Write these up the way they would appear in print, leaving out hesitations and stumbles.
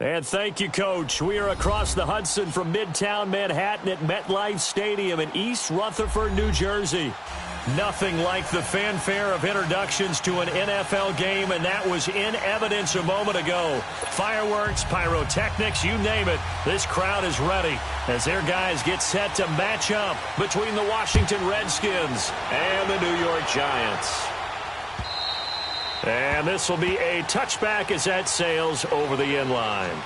And thank you, Coach. We are across the Hudson from Midtown Manhattan at MetLife Stadium in East Rutherford, New Jersey. Nothing like the fanfare of introductions to an NFL game, and that was in evidence a moment ago. Fireworks, pyrotechnics, you name it. This crowd is ready as their guys get set to match up between the Washington Redskins and the New York Giants. And this will be a touchback as that sails over the end line.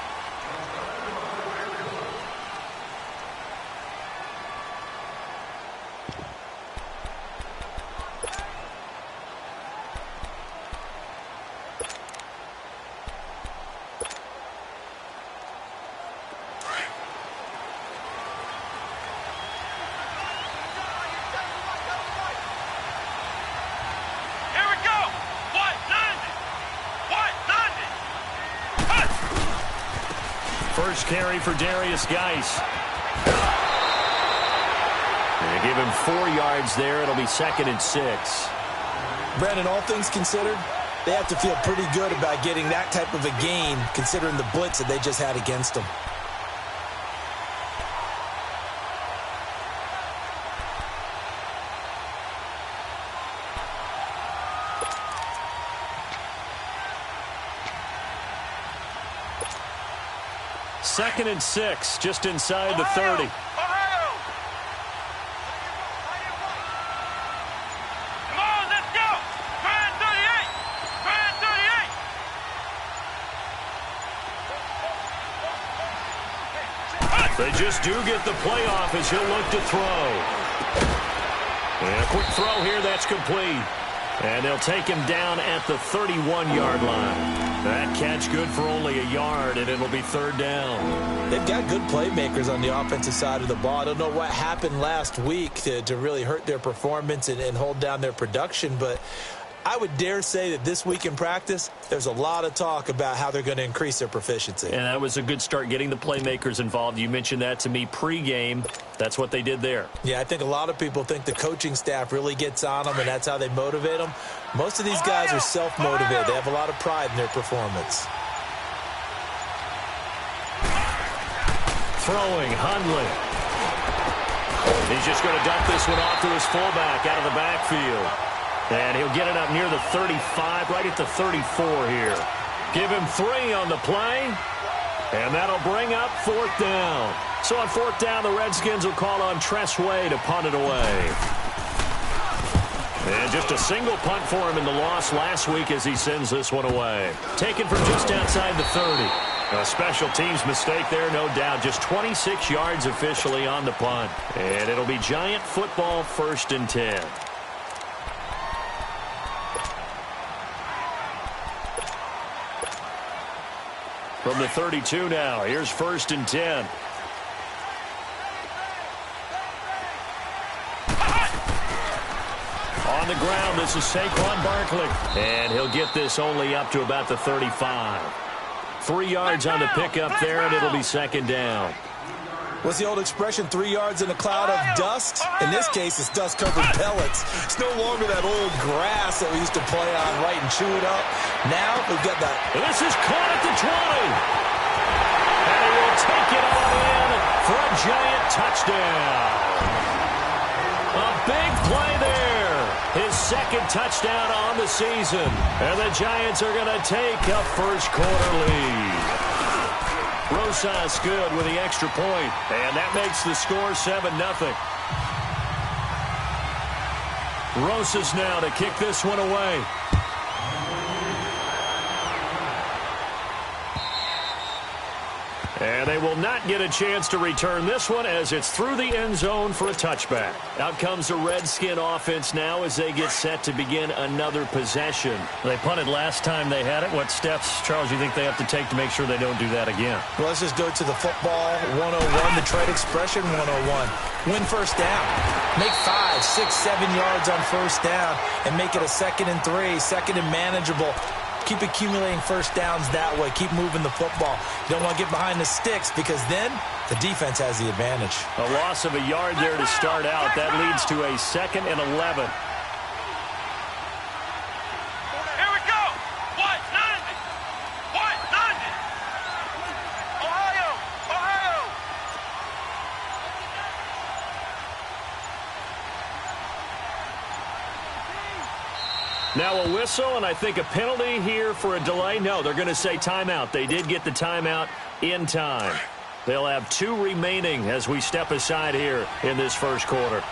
First carry for Darius Geis. They give him 4 yards there. It'll be 2nd and 6. Brandon, all things considered, they have to feel pretty good about getting that type of a gain considering the blitz that they just had against them. Second and 6, just inside the 30. Come on, let's go! Try 38! Try 38! They just do get the playoff as he'll look to throw. And a quick throw here, that's complete. And they'll take him down at the 31-yard line. That catch good for only a yard, and it'll be 3rd down. They've got good playmakers on the offensive side of the ball. I don't know what happened last week to really hurt their performance and hold down their production, but I would dare say that this week in practice, there's a lot of talk about how they're going to increase their proficiency. And that was a good start getting the playmakers involved. You mentioned that to me pregame. That's what they did there. Yeah, I think a lot of people think the coaching staff really gets on them, and that's how they motivate them. Most of these guys are self-motivated. They have a lot of pride in their performance. Throwing, Hundley. He's just going to dump this one off to his fullback out of the backfield. And he'll get it up near the 35, right at the 34 here. Give him 3 on the play. And that'll bring up 4th down. So on 4th down, the Redskins will call on Tress Way to punt it away. And just a single punt for him in the loss last week as he sends this one away. Taken from just outside the 30. A special teams mistake there, no doubt. Just 26 yards officially on the punt. And it'll be Giant football, 1st and 10. From the 32 now, here's 1st and 10. On the ground, this is Saquon Barkley. And he'll get this only up to about the 35. 3 yards on the pickup there, and it'll be 2nd down. What's the old expression, 3 yards in a cloud of dust? In this case, it's dust-covered pellets. It's no longer that old grass that we used to play on, right, and chew it up. Now, we've got that. This is caught at the 20. And he will take it all in for a Giant touchdown. A big play there. His 2nd touchdown on the season. And the Giants are going to take a first-quarter lead. Rosas good with the extra point, and that makes the score 7-0. Rosas now to kick this one away. And they will not get a chance to return this one as it's through the end zone for a touchback. Out comes the Redskin offense now as they get set to begin another possession. They punted last time they had it. What steps, Charles, you think they have to take to make sure they don't do that again? Well, let's just go to the football 101, the trade expression 101. Win 1st down. Make 5, 6, 7 yards on 1st down and make it a 2nd and 3, 2nd and manageable. Keep accumulating 1st downs that way. Keep moving the football. You don't want to get behind the sticks because then the defense has the advantage. A loss of a yard there to start out. That leads to a 2nd and 11. Here we go! White 90! White 90! Now a whistle, and I think a penalty here for a delay. No, they're going to say timeout. They did get the timeout in time. They'll have 2 remaining as we step aside here in this first quarter.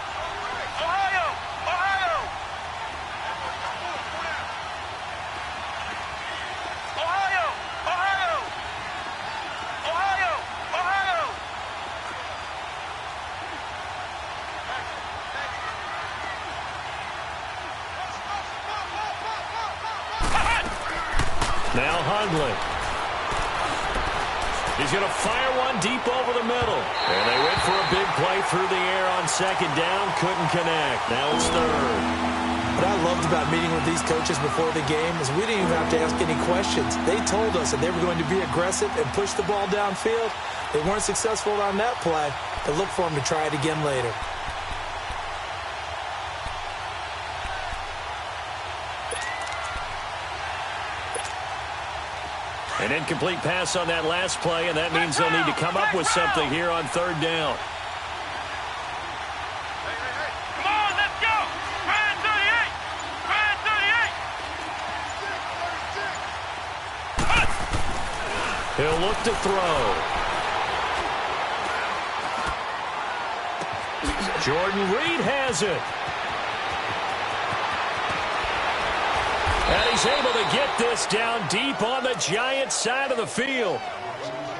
Now Hundley. He's going to fire one deep over the middle. And they went for a big play through the air on second down. Couldn't connect. Now it's third. What I loved about meeting with these coaches before the game is we didn't even have to ask any questions. They told us that they were going to be aggressive and push the ball downfield. They weren't successful on that play, but look for them to try it again later. An incomplete pass on that last play, and that means they'll need to come up with something here on third down. Come on, let's go! Brand 38! Brand 38! He'll look to throw. Jordan Reed has it. And he's able to get this down deep on the Giants' side of the field.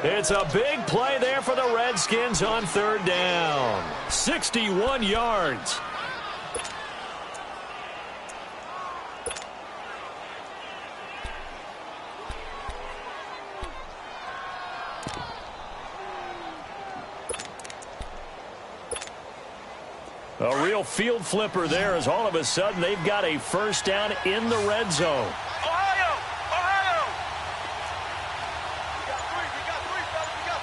It's a big play there for the Redskins on third down. 61 yards. A real field flipper there as all of a sudden they've got a first down in the red zone. Ohio! Ohio! We got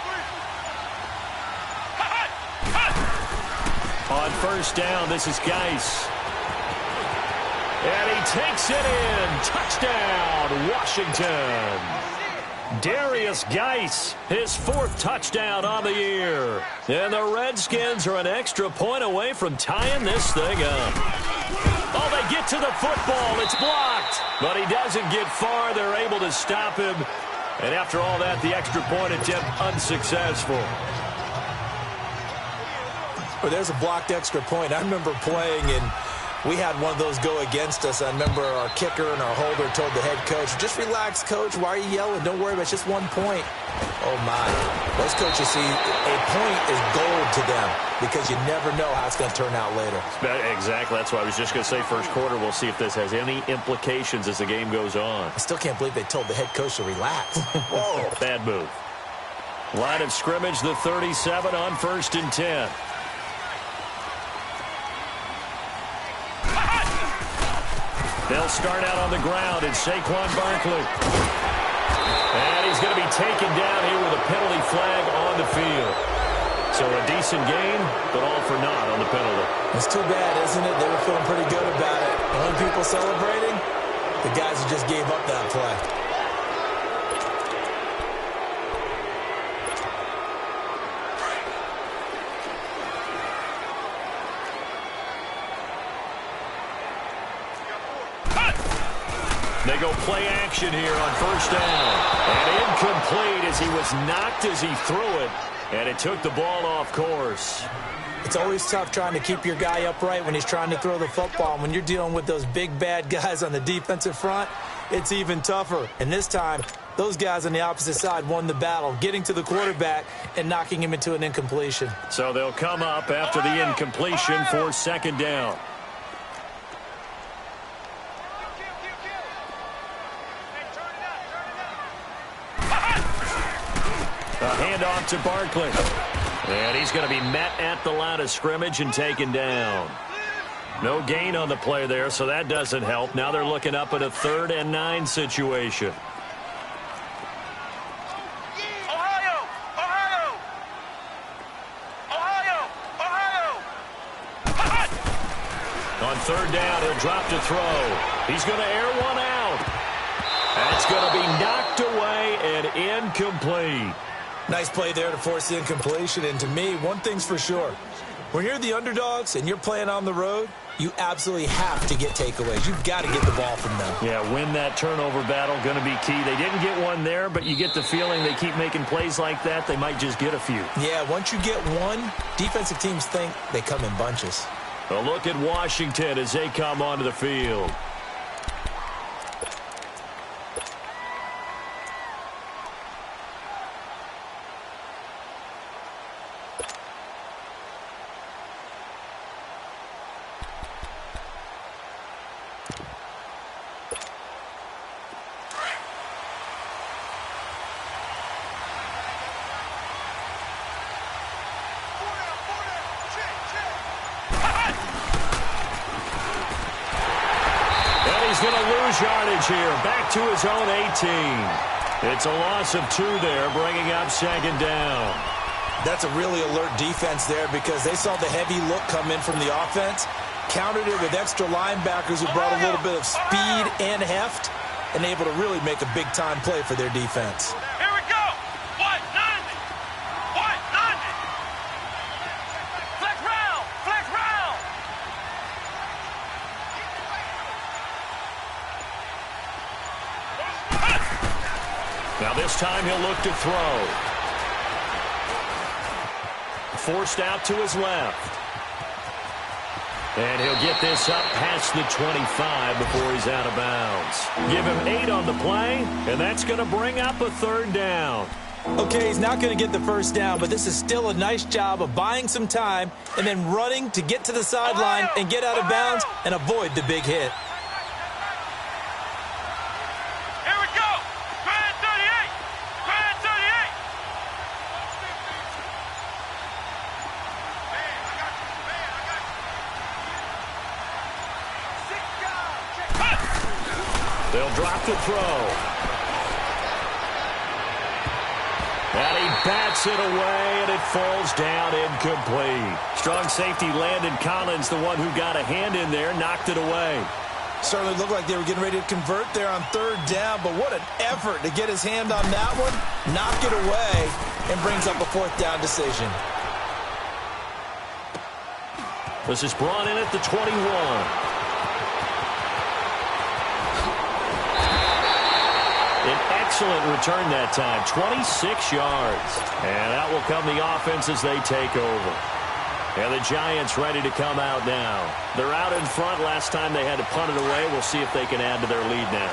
3. On first down, this is Geis. And he takes it in. Touchdown, Washington. Darius Geis, his 4th touchdown on the year. And the Redskins are an extra point away from tying this thing up. Oh, they get to the football. It's blocked. But he doesn't get far. They're able to stop him. And after all that, the extra point attempt unsuccessful. Well, there's a blocked extra point. I remember playing and we had one of those go against us. I remember our kicker and our holder told the head coach, just relax, coach. Why are you yelling? Don't worry about it. It's just 1 point. Oh, my. Those coaches see a point is gold to them because you never know how it's going to turn out later. Exactly. That's why I was just going to say first quarter. We'll see if this has any implications as the game goes on. I still can't believe they told the head coach to relax. Whoa. Bad move. Line of scrimmage, the 37 on 1st and 10. They'll start out on the ground, and Saquon Barkley. And he's going to be taken down here with a penalty flag on the field. So a decent game, but all for naught on the penalty. It's too bad, isn't it? They were feeling pretty good about it. The only people celebrating, the guys who just gave up that play. They go play action here on first down. And incomplete as he was knocked as he threw it. And it took the ball off course. It's always tough trying to keep your guy upright when he's trying to throw the football. When you're dealing with those big, bad guys on the defensive front, it's even tougher. And this time, those guys on the opposite side won the battle, getting to the quarterback and knocking him into an incompletion. So they'll come up after the incompletion for second down. A handoff to Barkley. And he's going to be met at the line of scrimmage and taken down. No gain on the play there, so that doesn't help. Now they're looking up at a 3rd and 9 situation. Ohio! Ohio! Ohio! Ohio! On 3rd down, he'll drop to throw. He's going to air one out. That's going to be knocked away and incomplete. Nice play there to force the incompletion. And to me, one thing's for sure. When you're the underdogs and you're playing on the road, You absolutely have to get takeaways. You've got to get the ball from them. Yeah, win that turnover battle, going to be key. They didn't get one there, but you get the feeling they keep making plays like that, they might just get a few. Yeah, once you get one, defensive teams think they come in bunches. A look at Washington as they come onto the field. Yardage here, back to his own 18. It's a loss of 2 there, bringing up second down. That's a really alert defense there because they saw the heavy look come in from the offense, countered it with extra linebackers who brought a little bit of speed and heft, and able to really make a big-time play for their defense. Here we go. White 90. White 90. Flex round. Flex round. Now this time he'll look to throw. Forced out to his left. And he'll get this up past the 25 before he's out of bounds. Give him 8 on the play, and that's going to bring up a 3rd down. Okay, he's not going to get the first down, but this is still a nice job of buying some time and then running to get to the sideline and get out of bounds and avoid the big hit. Here we go. Grand 38. Grand 38. They'll drop the throw. And he bats it away, and it falls down incomplete. Strong safety Landon Collins, the one who got a hand in there, knocked it away. Certainly looked like they were getting ready to convert there on 3rd down, but what an effort to get his hand on that one, knock it away, and brings up a 4th down decision. This is brought in at the 21. An excellent return that time, 26 yards. And that will come the offense as they take over. And the Giants ready to come out now. They're out in front. Last time they had to punt it away. We'll see if they can add to their lead now.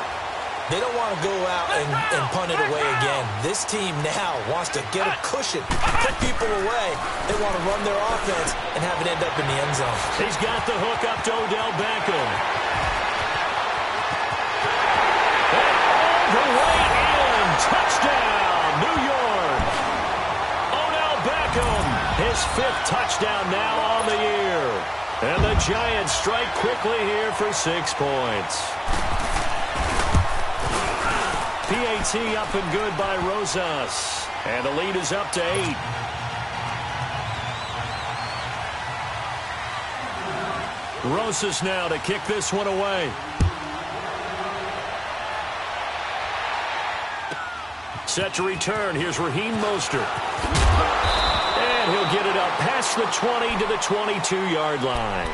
They don't want to go out and punt it away again. This team now wants to get a cushion, put people away. They want to run their offense and have it end up in the end zone. He's got the hook up to Odell Beckham. The way in. Touchdown, New York. Odell Beckham, his 5th touchdown now on the year. And the Giants strike quickly here for 6 points. PAT up and good by Rosas. And the lead is up to 8. Rosas now to kick this one away. Set to return. Here's Raheem Mostert. And he'll get it up past the 20 to the 22-yard line.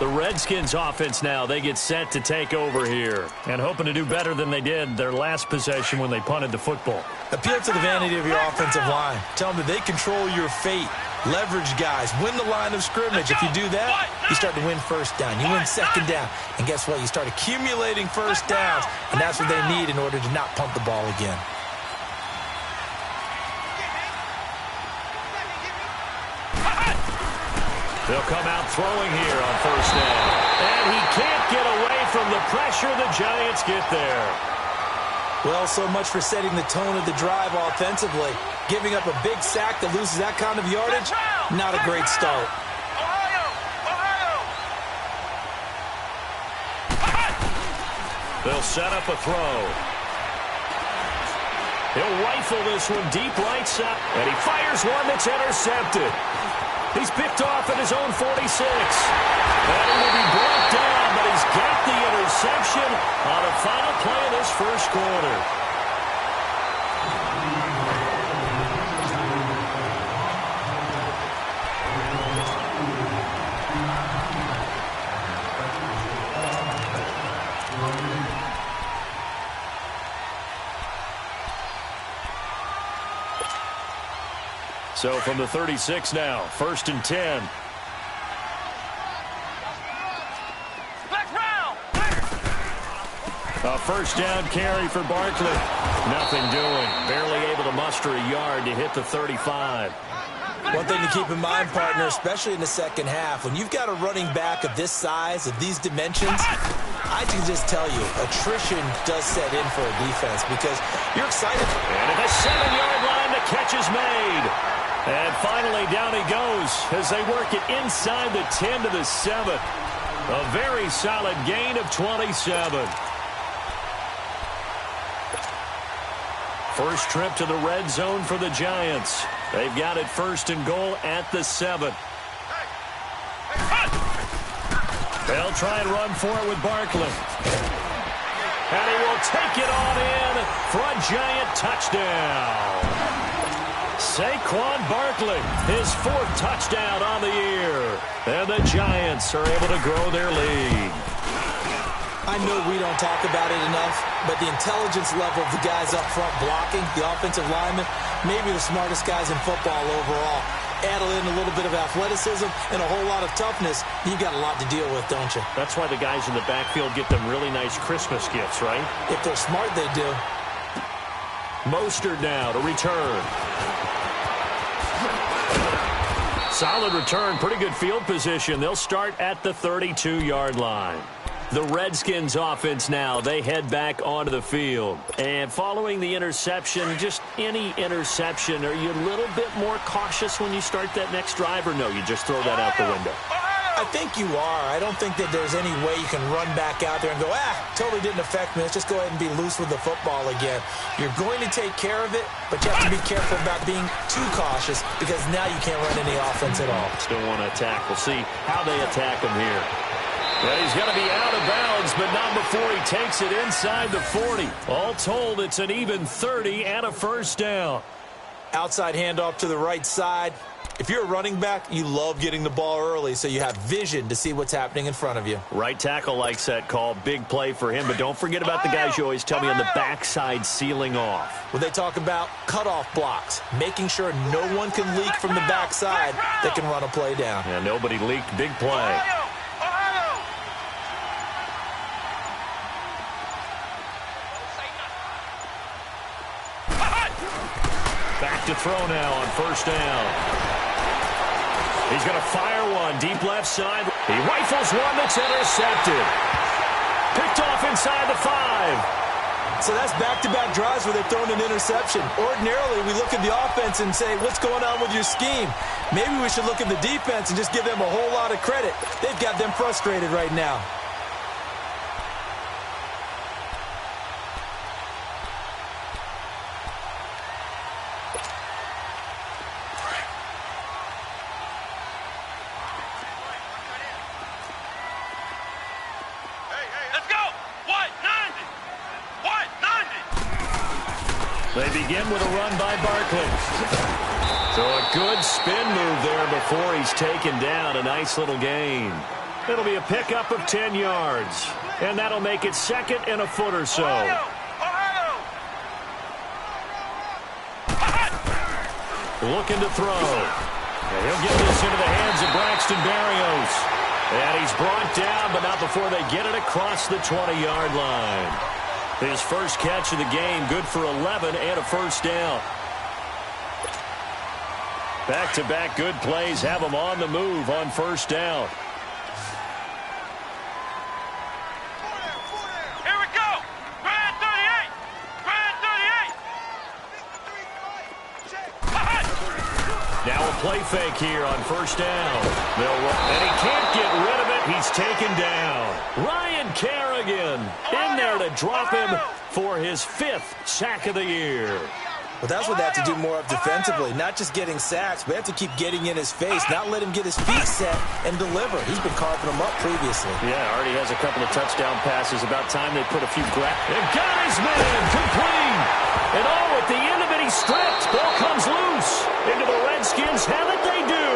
The Redskins offense now, they get set to take over here. And hoping to do better than they did their last possession when they punted the football. Appeal to the vanity of your offensive line. Tell them that they control your fate. Leverage guys. Win the line of scrimmage. If you do that, you start to win 1st down. You win 2nd down. And guess what? You start accumulating 1st downs. And that's what they need in order to not punt the ball again. They'll come out throwing here on 1st down. And he can't get away from the pressure. The Giants get there. Well, so much for setting the tone of the drive offensively. Giving up a big sack that loses that kind of yardage, not a great start. They'll set up a throw. He'll rifle this one deep right side. And he fires one that's intercepted. He's picked off at his own 46. And he will be brought down, but he's got the interception on the final play of this 1st quarter. So from the 36 now, 1st and 10. A first down carry for Barkley. Nothing doing. Barely able to muster a yard to hit the 35. One thing to keep in mind, partner, especially in the second half, when you've got a running back of this size, of these dimensions, I can just tell you, attrition does set in for a defense because you're excited. And at the 7-yard line, the catch is made. And finally, down he goes as they work it inside the 10 to the 7. A very solid gain of 27. First trip to the red zone for the Giants. They've got it 1st and goal at the 7. They'll try and run for it with Barkley. And he will take it on in for a Giant touchdown. Saquon Barkley, his 4th touchdown on the year. And the Giants are able to grow their lead. I know we don't talk about it enough, but the intelligence level of the guys up front blocking, the offensive linemen, maybe the smartest guys in football overall. Add in a little bit of athleticism and a whole lot of toughness, you've got a lot to deal with, don't you? That's why the guys in the backfield get them really nice Christmas gifts, right? If they're smart, they do. Mostert now to return. Solid return, pretty good field position. They'll start at the 32-yard line. The Redskins offense now, they head back onto the field. And following the interception, just any interception, are you a little bit more cautious when you start that next drive, or no, you just throw that out the window? I think you are. I don't think that there's any way you can run back out there and go, totally didn't affect me. Let's just go ahead and be loose with the football again. You're going to take care of it, but you have to be careful about being too cautious because now you can't run any offense at all. Still want to attack. We'll see how they attack him here. Well, he's going to be out of bounds, but not before he takes it inside the 40. All told, it's an even 30 and a first down. Outside handoff to the right side. If you're a running back, you love getting the ball early so you have vision to see what's happening in front of you. Right tackle likes that call. Big play for him, but don't forget about the guys you always tell me on the backside sealing off. Well, they talk about cutoff blocks, making sure no one can leak from the backside that can run a play down. Yeah, nobody leaked. Big play. Back to throw now on first down. He's going to fire one deep left side. He rifles one that's intercepted. Picked off inside the 5. So that's back-to-back drives where they've thrown an interception. Ordinarily, we look at the offense and say, what's going on with your scheme? Maybe we should look at the defense and just give them a whole lot of credit. They've got them frustrated right now. They begin with a run by Barkley. So a good spin move there before he's taken down. A nice little gain. It'll be a pickup of 10 yards. And that'll make it 2nd and a foot or so. Looking to throw. And he'll get this into the hands of Braxton Berrios. And he's brought down, but not before they get it across the 20-yard line. His first catch of the game, good for 11 and a first down. Back-to-back good plays have him on the move on first down. Here we go. Grand 38. Grand 38. Now a play fake here on first down. And he can't get rid of it. He's taken down. Ryan Kerrigan in there to drop him for his 5th sack of the year. Well, that's what they have to do more of defensively, not just getting sacks, but have to keep getting in his face, not let him get his feet set and deliver. He's been carving them up previously. Yeah, already has a couple of touchdown passes. About time they put a few and got his man complete. And at the end of it, he's stripped. Ball comes loose. Into the Redskins have it, they do.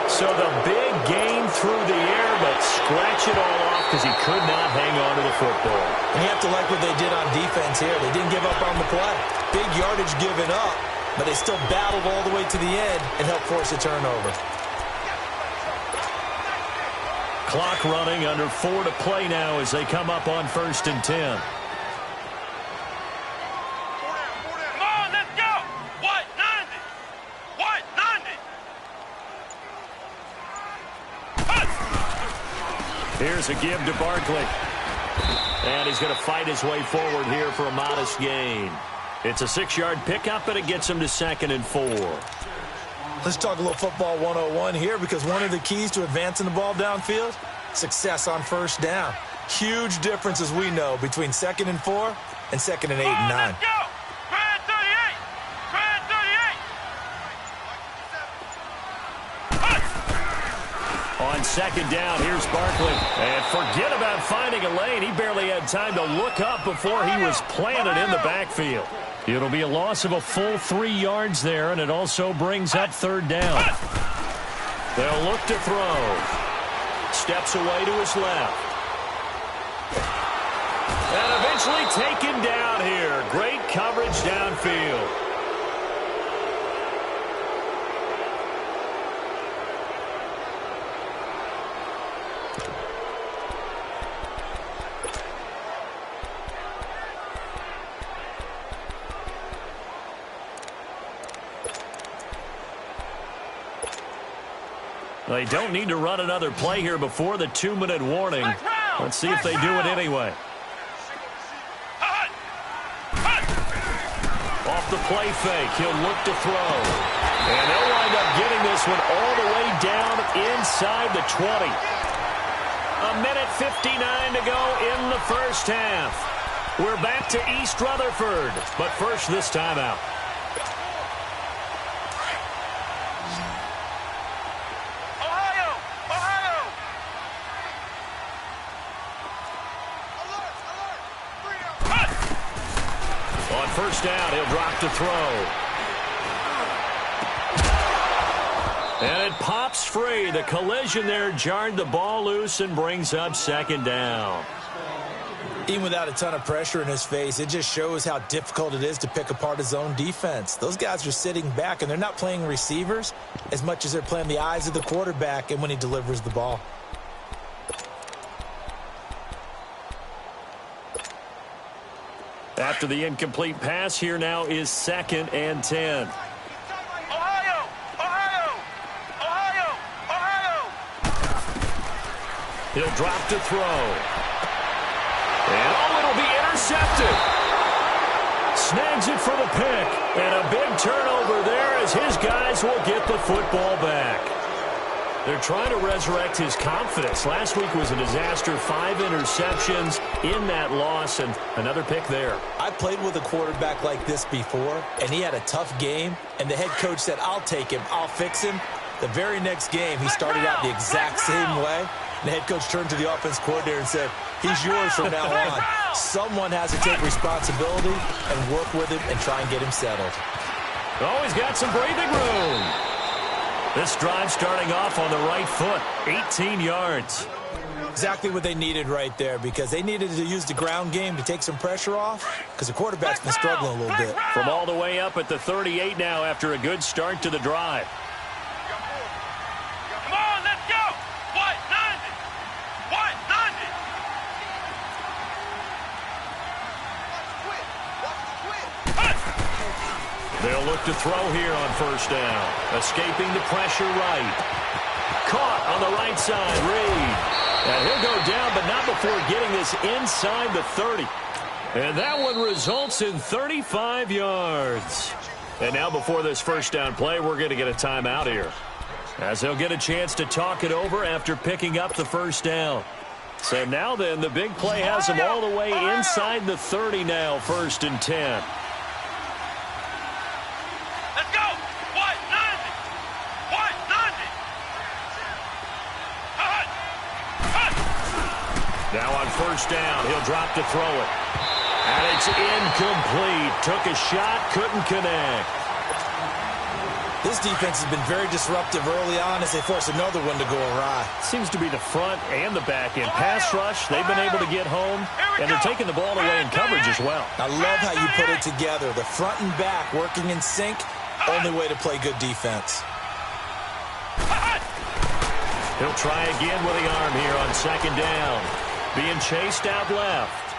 So the big gain through the air, but scratch it all off because he could not hang on to the football. And you have to like what they did on defense here. They didn't give up on the play. Big yardage given up, but they still battled all the way to the end and helped force a turnover. Clock running, under 4 to play now as they come up on 1st and 10. Come on, let's go. What? 90. What? 90. Here's a give to Barkley. And he's going to fight his way forward here for a modest gain. It's a 6-yard pickup, and it gets him to 2nd and 4. Let's talk a little football 101 here, because one of the keys to advancing the ball downfield, success on 1st down. Huge difference, as we know, between 2nd and 4 and 2nd and 8 and 9. Let's go. Try 38. Try 38. On 2nd down, here's Barkley. And forget about finding a lane. He barely had time to look up before he was planted in the backfield. It'll be a loss of a full 3 yards there, and it also brings up 3rd down. They'll look to throw. Steps away to his left. And eventually taken down here. Great coverage downfield. They don't need to run another play here before the 2-minute warning. Let's see if they do it anyway. Off the play fake, he'll look to throw. And they'll wind up getting this one all the way down inside the 20. 1:59 to go in the 1st half. We're back to East Rutherford, but first this timeout. On 1st down, he'll drop to throw. And it pops free. The collision there jarred the ball loose and brings up 2nd down. Even without a ton of pressure in his face, it just shows how difficult it is to pick apart his own defense. Those guys are sitting back, and they're not playing receivers as much as they're playing the eyes of the quarterback and when he delivers the ball. After the incomplete pass, here now is 2nd and 10. Ohio! Ohio! Ohio! Ohio! He'll drop to throw. And it'll be intercepted. Snags it for the pick. And a big turnover there as his guys will get the football back. They're trying to resurrect his confidence. Last week was a disaster. 5 interceptions in that loss, and another pick there. I played with a quarterback like this before, and he had a tough game, and the head coach said, "I'll take him, I'll fix him." The very next game, he started out the exact same way. And the head coach turned to the offense coordinator and said, "He's yours from now on." Someone has to take responsibility and work with him and try and get him settled. Oh, he's got some breathing room. This drive starting off on the right foot, 18 yards. Exactly what they needed right there, because they needed to use the ground game to take some pressure off, because the quarterback's been struggling a little bit. From all the way up at the 38 now after a good start to the drive. Come on, let's go! What? 90! What? 90! They'll look to throw here on 1st down. Escaping the pressure right. Caught on the right side, Reed. And he'll go down, but not before getting this inside the 30. And that one results in 35 yards. And now before this 1st down play, we're going to get a timeout here, as they'll get a chance to talk it over after picking up the 1st down. So now then, the big play has them all the way inside the 30 now, 1st and 10. Let's go! What? 90! What? 90! Now on 1st down, he'll drop to throw it. And it's incomplete. Took a shot, couldn't connect. This defense has been very disruptive early on as they force another one to go awry. Seems to be the front and the back end. Pass rush, they've been able to get home, and they're taking the ball away in coverage as well. I love how you put it together. The front and back working in sync, Only way to play good defense. He'll try again with the arm here on second down. Being chased out left.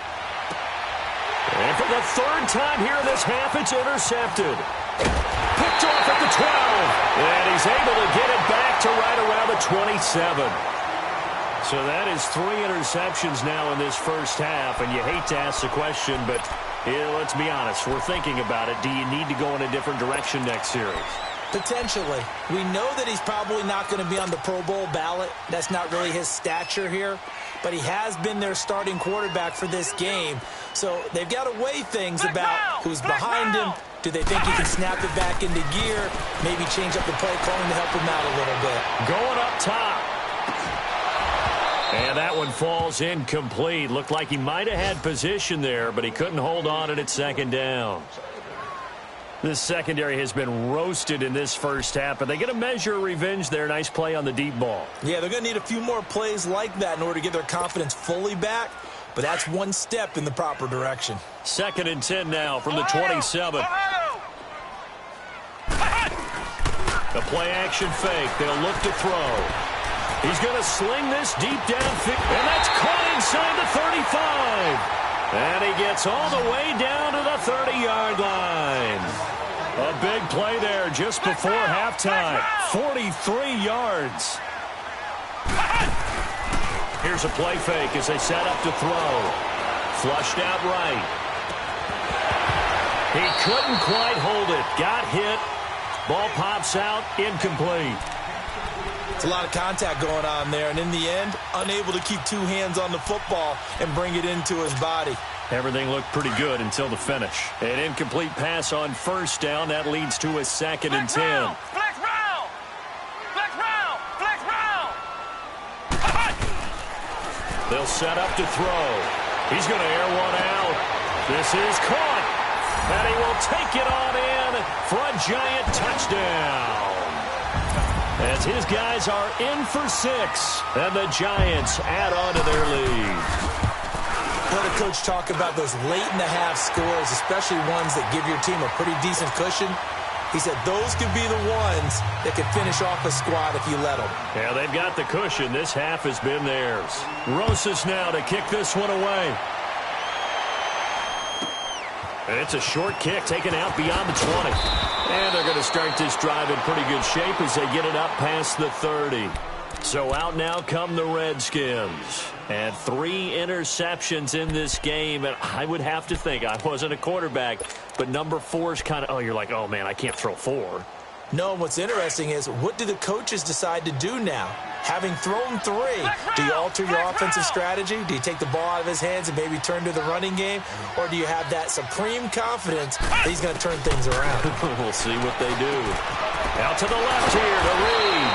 And for the third time here in this half, it's intercepted. Picked off at the 12. And he's able to get it back to right around the 27. So that is 3 interceptions now in this first half. And you hate to ask the question, but let's be honest. We're thinking about it. Do you need to go in a different direction next series? Potentially. We know that he's probably not going to be on the Pro Bowl ballot. That's not really his stature here. But he has been their starting quarterback for this game. So they've got to weigh things about who's behind him. Do they think he can snap it back into gear? Maybe change up the play calling to help him out a little bit. Going up top. And that one falls incomplete. Looked like he might have had position there, but he couldn't hold on at second down. This secondary has been roasted in this first half, but they get a measure of revenge there. Nice play on the deep ball. Yeah, they're going to need a few more plays like that in order to get their confidence fully back, but that's one step in the proper direction. 2nd and 10 now from the 27. The play action fake. They'll look to throw. He's going to sling this deep downfield, and that's caught inside the 35. And he gets all the way down to the 30-yard line. A big play there just before halftime. 43 yards. Here's a play fake as they set up to throw. Flushed out right. He couldn't quite hold it. Got hit. Ball pops out. Incomplete. It's a lot of contact going on there, and in the end, unable to keep 2 hands on the football and bring it into his body. Everything looked pretty good until the finish. An incomplete pass on first down. That leads to a 2nd and 10. Flex round! Flex round! Flex round! They'll set up to throw. He's going to air one out. This is caught. And he will take it on in for a giant touchdown. As his guys are in for 6. And the Giants add on to their lead. Let a coach talk about those late-in-the-half scores, especially ones that give your team a pretty decent cushion. He said those could be the ones that could finish off a squad if you let them. Yeah, they've got the cushion. This half has been theirs. Rosas now to kick this one away. And it's a short kick taken out beyond the 20. And they're going to start this drive in pretty good shape as they get it up past the 30. So out now come the Redskins. And 3 interceptions in this game. And I would have to think, I wasn't a quarterback, but number 4 is kind of, you're like, oh, man, I can't throw 4. No, what's interesting is, what do the coaches decide to do now? Having thrown 3, do you alter your offensive strategy? Do you take the ball out of his hands and maybe turn to the running game? Or do you have that supreme confidence that he's going to turn things around? We'll see what they do. Out to the left here to Reed.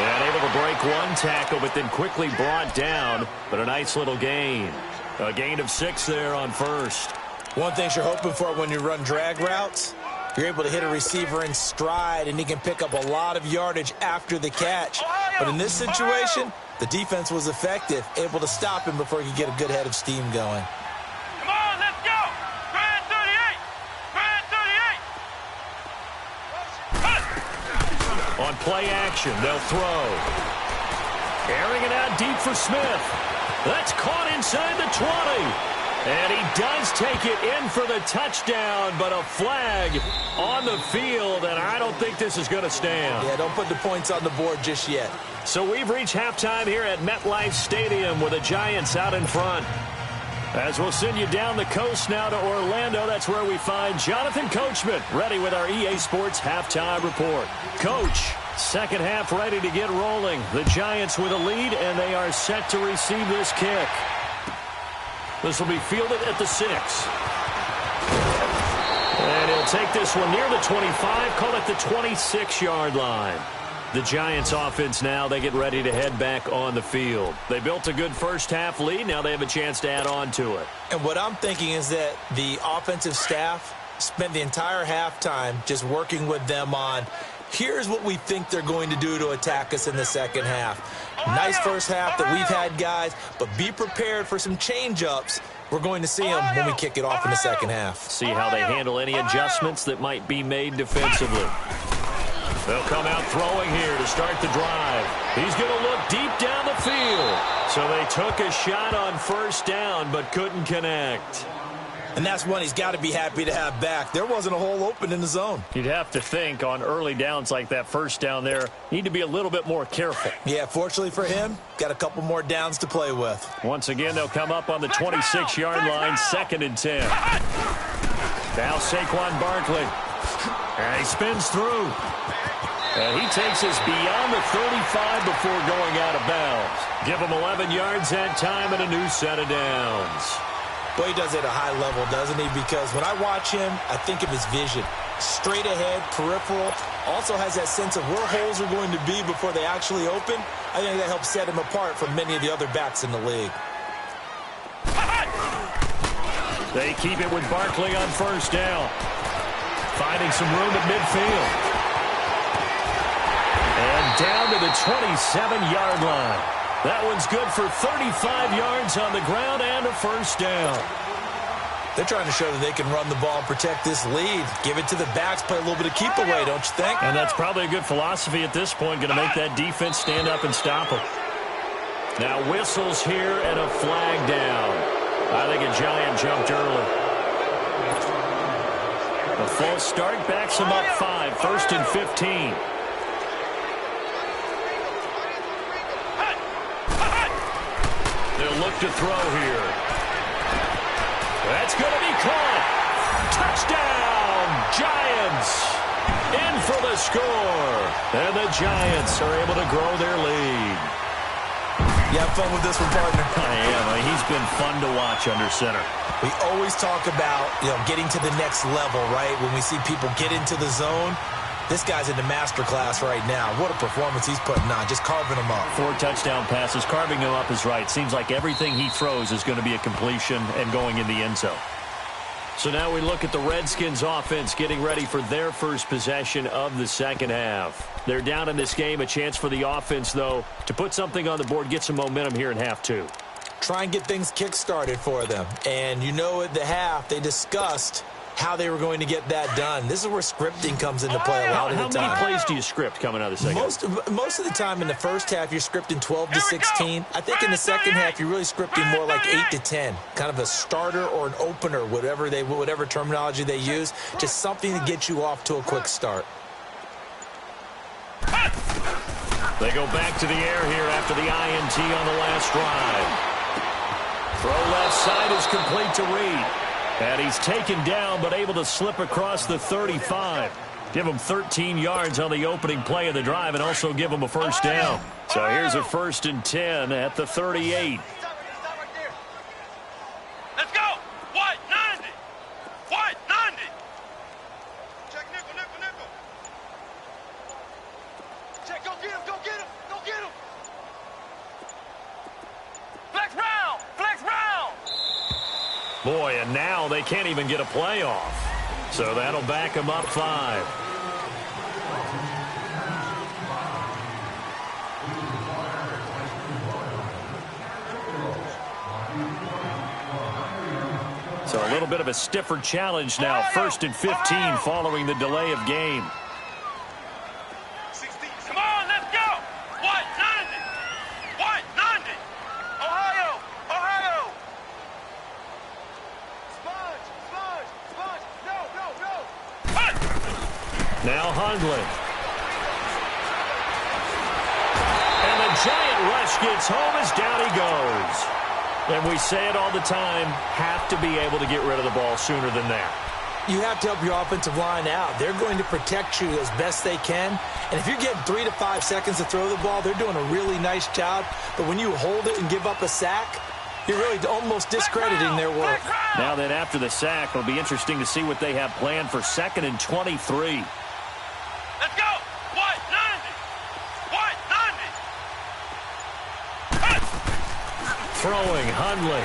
And able to break one tackle, but then quickly brought down. But a nice little gain. A gain of 6 there on first. One thing you're hoping for when you run drag routes, you're able to hit a receiver in stride, and he can pick up a lot of yardage after the catch. But in this situation, the defense was effective, able to stop him before he could get a good head of steam going. Come on, let's go! Grand 38! Grand 38! On play action, they'll throw. Airing it out deep for Smith. That's caught inside the 20. And he does take it in for the touchdown, but a flag on the field, and I don't think this is going to stand. Yeah, don't put the points on the board just yet. So we've reached halftime here at MetLife Stadium with the Giants out in front. As we'll send you down the coast now to Orlando, that's where we find Jonathan Coachman ready with our EA Sports halftime report. Coach, second half ready to get rolling. The Giants with a lead, and they are set to receive this kick. This will be fielded at the 6. And he'll take this one near the 25, call it the 26-yard line. The Giants offense now, they get ready to head back on the field. They built a good first half lead. Now they have a chance to add on to it. And what I'm thinking is that the offensive staff spent the entire halftime just working with them on, here's what we think they're going to do to attack us in the second half. Nice first half that we've had, guys, but be prepared for some change-ups We're going to see them when we kick it off in the second half. See how they handle any adjustments that might be made defensively. They'll come out throwing here to start the drive. He's going to look deep down the field. So they took a shot on first down but couldn't connect. And that's one he's got to be happy to have back. There wasn't a hole open in the zone. You'd have to think on early downs like that first down there, need to be a little bit more careful. Yeah, fortunately for him, got a couple more downs to play with. Once again, they'll come up on the 26-yard line, 2nd and 10. Now Saquon Barkley. And he spins through. And he takes us beyond the 35 before going out of bounds. Give him 11 yards that time and a new set of downs. Boy, he does it at a high level, doesn't he? Because when I watch him, I think of his vision. Straight ahead, peripheral. Also has that sense of where holes are going to be before they actually open. I think that helps set him apart from many of the other backs in the league. They keep it with Barkley on first down. Finding some room at midfield. And down to the 27-yard line. That one's good for 35 yards on the ground and a first down. They're trying to show that they can run the ball and protect this lead. Give it to the backs, play a little bit of keep away, don't you think? And that's probably a good philosophy at this point, going to make that defense stand up and stop them. Now whistles here and a flag down. I think a Giant jumped early. A false start backs him up 5, 1st and 15. They'll look to throw here. That's going to be caught. Touchdown, Giants. In for the score. And the Giants are able to grow their lead. You have fun with this one, partner? I am. He's been fun to watch under center. We always talk about, getting to the next level, right? When we see people get into the zone. This guy's in the master class right now. What a performance he's putting on, just carving them up. 4 touchdown passes. Carving them up is right. Seems like everything he throws is going to be a completion and going in the end zone. So now we look at the Redskins offense getting ready for their first possession of the second half. They're down in this game. A chance for the offense, though, to put something on the board, get some momentum here in half 2. Try and get things kick-started for them. And at the half, they discussed how they were going to get that done. This is where scripting comes into play a lot of the time. How many plays do you script coming out of the second half? Most of the time in the first half, you're scripting 12 to 16. I think in the second half, you're really scripting more like 8 to 10. Kind of a starter or an opener, whatever terminology they use. Just something to get you off to a quick start. They go back to the air here after the INT on the last drive. Throw left side is complete to Reed. And he's taken down, but able to slip across the 35. Give him 13 yards on the opening play of the drive and also give him a first down. So here's a 1st and 10 at the 38. Let's go. White 90. White 90. Check nickel, nickel, nickel. Check, go get him, go get him, go get him. Flex round, flex round. Boy, and now they can't even get a play off. So that'll back them up 5. So a little bit of a stiffer challenge now. 1st and 15 following the delay of game. Come on, let's go. White 90. White 90. Ohio, Ohio. Sponge, sponge, sponge. No, no, no. Now Hundley. And the Giant rush gets home as down he goes. And we say it all the time, have to be able to get rid of the ball sooner than that. You have to help your offensive line out. They're going to protect you as best they can. And if you're getting 3 to 5 seconds to throw the ball, they're doing a really nice job. But when you hold it and give up a sack, you're really almost discrediting their work. Now that after the sack, it'll be interesting to see what they have planned for 2nd and 23. Let's go. White 90. White 90. Throwing Hundley.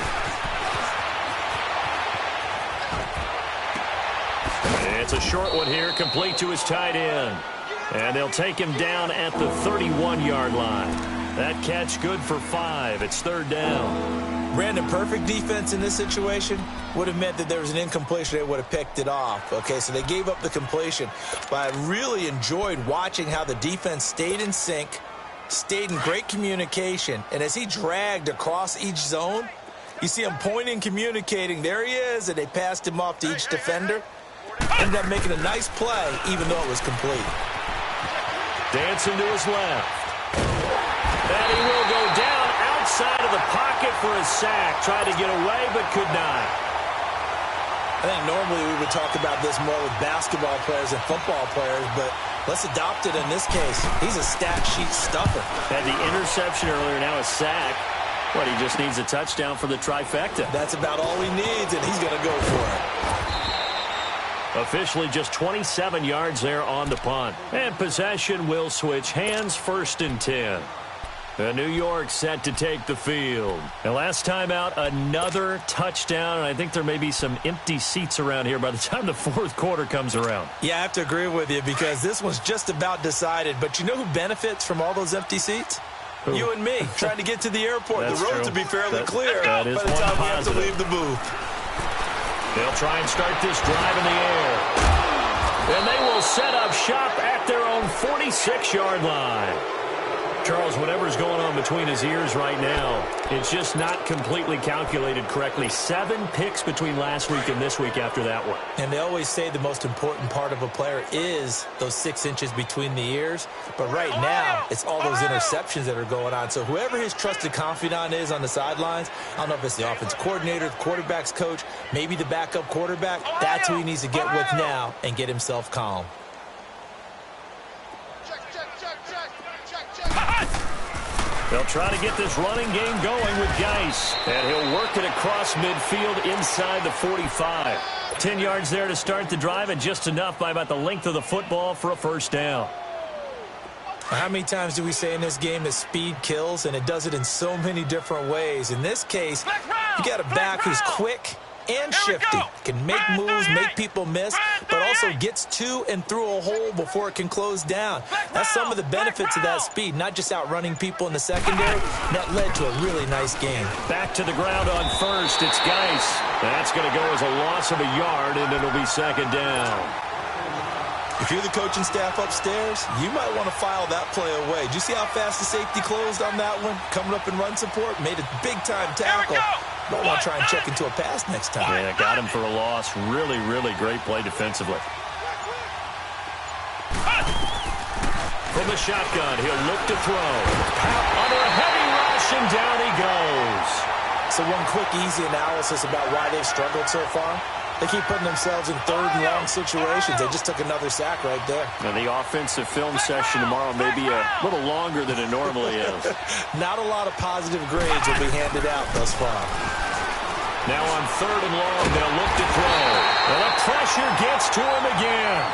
It's a short one here, complete to his tight end. And they'll take him down at the 31-yard line. That catch good for 5. It's 3rd down. Brandon, perfect defense in this situation would have meant that there was an incompletion. They would have picked it off. Okay, so they gave up the completion. But I really enjoyed watching how the defense stayed in sync, stayed in great communication, and as he dragged across each zone, you see him pointing, communicating. There he is, and they passed him off to each defender. Ended up making a nice play, even though it was complete. Dancing to his left. And he will go down outside of the pocket for a sack. Tried to get away, but could not. I think normally we would talk about this more with basketball players and football players, but let's adopt it in this case. He's a stat sheet stuffer. Had the interception earlier, now a sack. What, he just needs a touchdown for the trifecta. That's about all he needs, and he's going to go for it. Officially just 27 yards there on the punt. And possession will switch hands, 1st and 10. New York set to take the field. And last time out, another touchdown. And I think there may be some empty seats around here by the time the 4th quarter comes around. Yeah, I have to agree with you because this one's just about decided. But you know who benefits from all those empty seats? Who? You and me, trying to get to the airport. The roads will be fairly clear by the time we have to leave the booth. They'll try and start this drive in the air. And they will set up shop at their own 46-yard line. Charles, whatever's going on between his ears right now, it's just not completely calculated correctly. 7 picks between last week and this week after that one. And they always say the most important part of a player is those 6 inches between the ears. But right now, it's all those interceptions that are going on. So whoever his trusted confidant is on the sidelines, I don't know if it's the offense coordinator, the quarterback's coach, maybe the backup quarterback, that's who he needs to get with now and get himself calm. They'll try to get this running game going with Geis. And he'll work it across midfield inside the 45. 10 yards there to start the drive, and just enough by about the length of the football for a 1st down. How many times do we say in this game that speed kills, and it does it in so many different ways? In this case, you got a back who's quick and shifty, can make moves, make people miss, but also gets to and through a hole before it can close down. That's some of the benefits of that speed, not just outrunning people in the secondary. That led to a really nice game. Back to the ground on 1st. It's Geis. That's going to go as a loss of a yard, and it'll be 2nd down. If you're the coaching staff upstairs, you might want to file that play away. Did you see how fast the safety closed on that one? Coming up in run support, made a big-time tackle. Don't want to try and check into a pass next time. Yeah, got him for a loss. Really, really great play defensively. From the shotgun, he'll look to throw. Under a heavy rush, and down he goes. So one quick, easy analysis about why they've struggled so far. They keep putting themselves in 3rd and long situations. They just took another sack right there. And the offensive film session tomorrow may be a little longer than it normally is. Not a lot of positive grades will be handed out thus far. Now on 3rd and long, they'll look to throw. And the pressure gets to him again.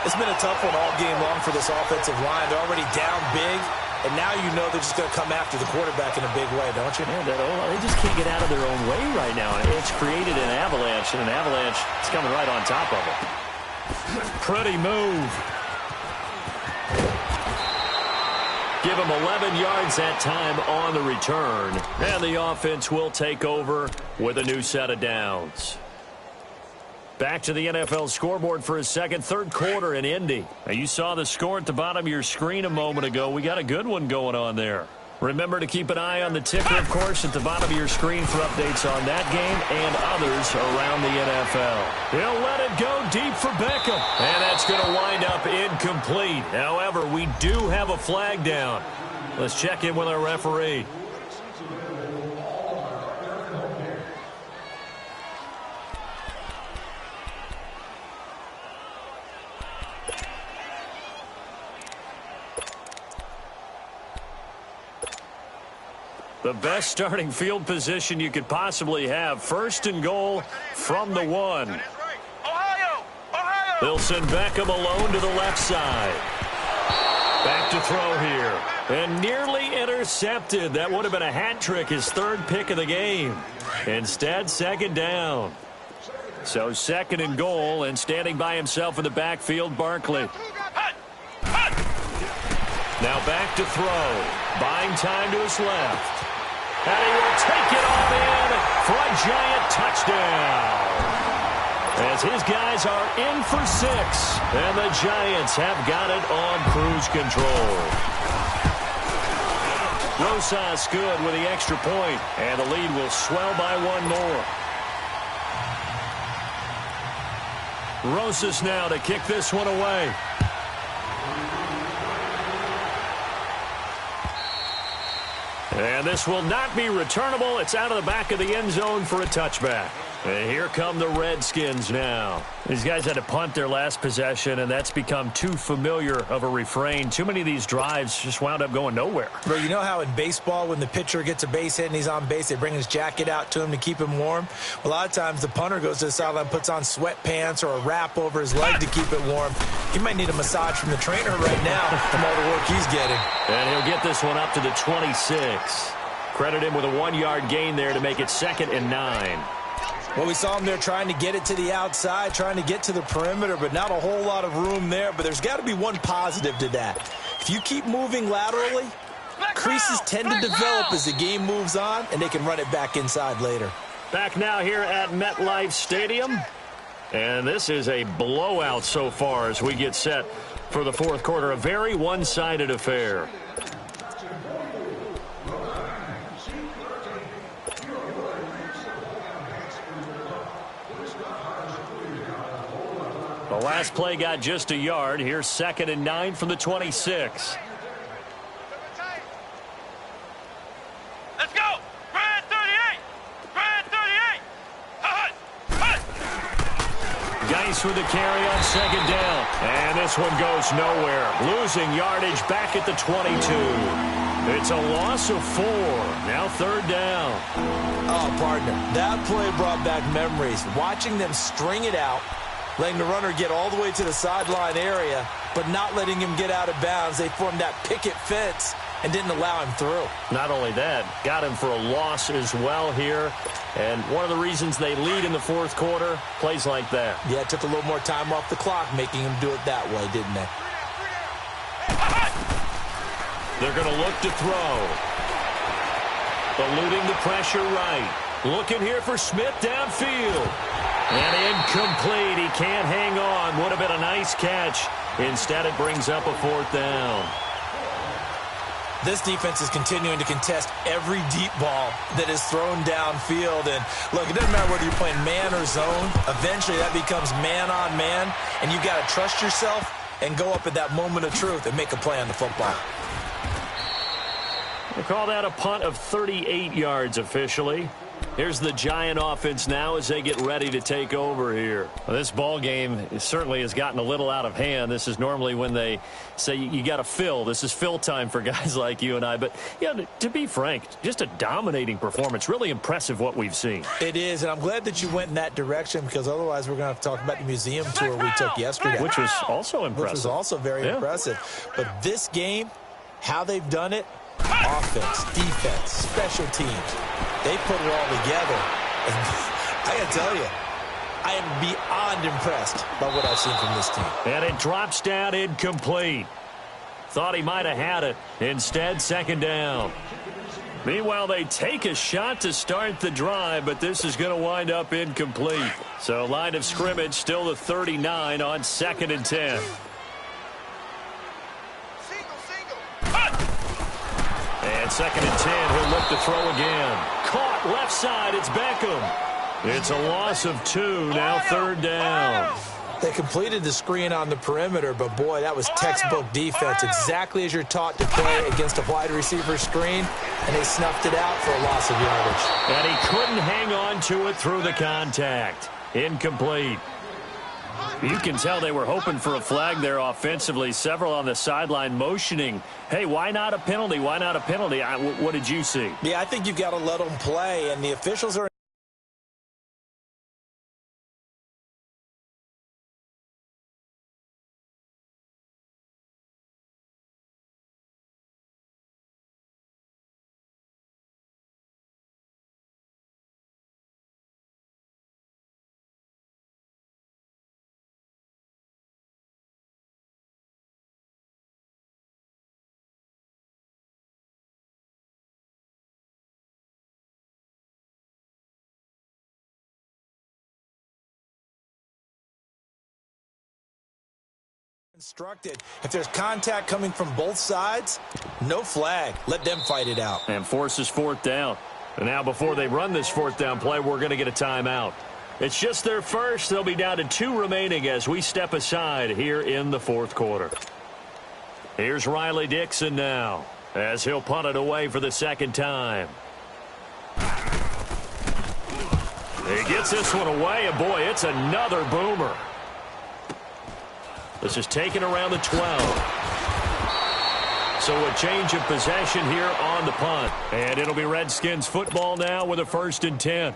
It's been a tough one all game long for this offensive line. They're already down big. And now you know they're just going to come after the quarterback in a big way, don't you? Yeah, they just can't get out of their own way right now. It's created an avalanche, and an avalanche is coming right on top of them. Pretty move. Give them 11 yards that time on the return. And the offense will take over with a new set of downs. Back to the NFL scoreboard for a second. 3rd quarter in Indy. Now, you saw the score at the bottom of your screen a moment ago. We got a good one going on there. Remember to keep an eye on the ticker, of course, at the bottom of your screen for updates on that game and others around the NFL. He'll let it go deep for Beckham. And that's going to wind up incomplete. However, we do have a flag down. Let's check in with our referee. The best starting field position you could possibly have. 1st and goal from the 1. Ohio! They'll send Beckham alone to the left side. Back to throw here. And nearly intercepted. That would have been a hat trick, his 3rd pick of the game. Instead, 2nd down. So 2nd and goal, and standing by himself in the backfield, Barkley. Now back to throw. Buying time to his left. And he will take it on in for a giant touchdown. As his guys are in for 6, and the Giants have got it on cruise control. Rosas good with the extra point, and the lead will swell by 1 more. Rosas now to kick this one away. And this will not be returnable. It's out of the back of the end zone for a touchback. And here come the Redskins now. These guys had to punt their last possession, and that's become too familiar of a refrain. Too many of these drives just wound up going nowhere. Bro, you know how in baseball when the pitcher gets a base hit and he's on base, they bring his jacket out to him to keep him warm? A lot of times the punter goes to the sideline, puts on sweatpants or a wrap over his leg to keep it warm. He might need a massage from the trainer right now from all the work he's getting. And he'll get this one up to the 26. Credit him with a 1-yard gain there to make it 2nd and 9. Well, we saw him there trying to get it to the outside, trying to get to the perimeter, but not a whole lot of room there. But there's got to be one positive to that. If you keep moving laterally, creases tend to develop as the game moves on, and they can run it back inside later. Back now here at MetLife Stadium. And this is a blowout so far as we get set for the 4th quarter. A very one-sided affair. The last play got just a yard. Here's 2nd and 9 from the 26. Let's go! Grand 38! Grand 38! Hut! Hut! Geis with the carry on 2nd down. And this one goes nowhere. Losing yardage back at the 22. It's a loss of 4. Now 3rd down. Oh, partner, that play brought back memories. Watching them string it out, letting the runner get all the way to the sideline area, but not letting him get out of bounds. They formed that picket fence and didn't allow him through. Not only that, got him for a loss as well here. And one of the reasons they lead in the 4th quarter, plays like that. Yeah, it took a little more time off the clock, making him do it that way, didn't they? They're going to look to throw. Eluding the pressure right. Looking here for Smith downfield. And incomplete. He can't hang on. Would have been a nice catch. Instead, it brings up a 4th down. This defense is continuing to contest every deep ball that is thrown downfield. And look, it doesn't matter whether you're playing man or zone. Eventually, that becomes man on man. And you got to trust yourself and go up at that moment of truth and make a play on the football. We'll call that a punt of 38 yards officially. Here's the Giant offense now as they get ready to take over here. Well, this ball game certainly has gotten a little out of hand. This is normally when they say you got to fill. This is fill time for guys like you and I. But, yeah, to be frank, just a dominating performance. Really impressive what we've seen. It is, and I'm glad that you went in that direction because otherwise we're going to have to talk about the museum tour we took yesterday. Which was also impressive. Which was also very impressive. But this game, how they've done it, offense, defense, special teams, they put it all together. And I got to tell you, I am beyond impressed by what I've seen from this team. And it drops down incomplete. Thought he might have had it. Instead, 2nd down. Meanwhile, they take a shot to start the drive, but this is going to wind up incomplete. So line of scrimmage still the 39 on 2nd and 10. And 2nd and 10, he'll look to throw again. Caught left side, it's Beckham. It's a loss of 2, now 3rd down. They completed the screen on the perimeter, but boy, that was textbook defense. Exactly as you're taught to play against a wide receiver screen, and they snuffed it out for a loss of yardage. And he couldn't hang on to it through the contact. Incomplete. You can tell they were hoping for a flag there offensively. Several on the sideline motioning, hey, why not a penalty? Why not a penalty? What did you see? Yeah, I think you've got to let them play, and the officials are Instructed. If there's contact coming from both sides, no flag. Let them fight it out. And forces fourth down. And now before they run this fourth down play, we're going to get a timeout. It's just their first. They'll be down to 2 remaining as we step aside here in the fourth quarter. Here's Riley Dixon now as he'll punt it away for the second time. He gets this one away, and boy, it's another boomer. This is taken around the 12. So a change of possession here on the punt. And it'll be Redskins football now with a 1st and 10.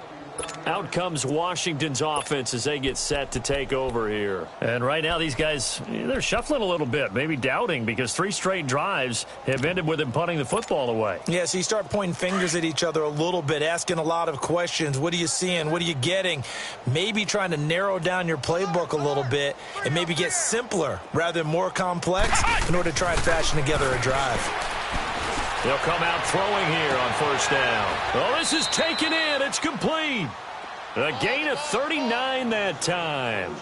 Out comes Washington's offense as they get set to take over here. And right now these guys, they're shuffling a little bit, maybe doubting, because 3 straight drives have ended with them punting the football away. Yeah, so you start pointing fingers at each other a little bit, asking a lot of questions. What are you seeing? What are you getting? Maybe trying to narrow down your playbook a little bit and maybe get simpler rather than more complex in order to try and fashion together a drive. They'll come out throwing here on 1st down. Oh, this is taken in. It's complete. A gain of 39 that time.